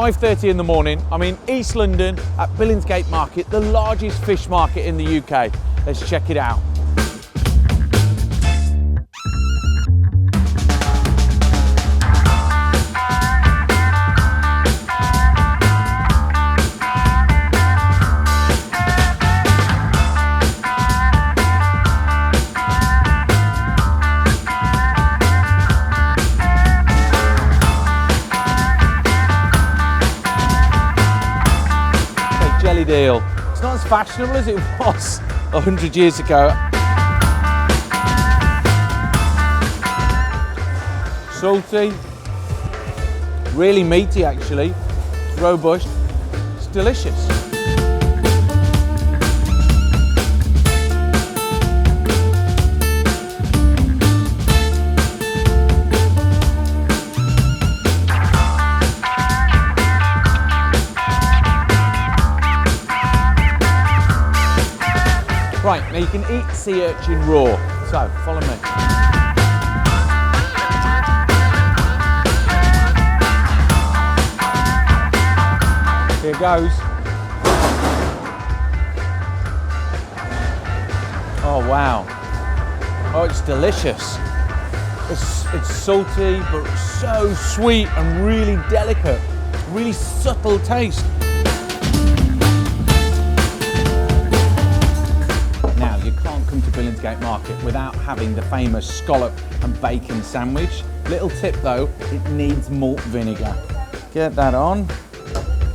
5:30 in the morning. I'm in East London at Billingsgate Market, the largest fish market in the UK. Let's check it out. Jellied eel. It's not as fashionable as it was 100 years ago. Salty, really meaty actually, robust, it's delicious. Right, now you can eat sea urchin raw, so follow me. Here goes. Oh wow, oh it's delicious. It's salty, but so sweet and really delicate, really subtle taste. Come to Billingsgate Market without having the famous scallop and bacon sandwich. Little tip though, it needs malt vinegar. Get that on,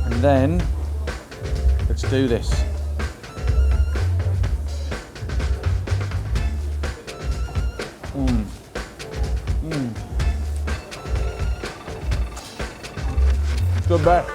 and then let's do this. It's good, bet.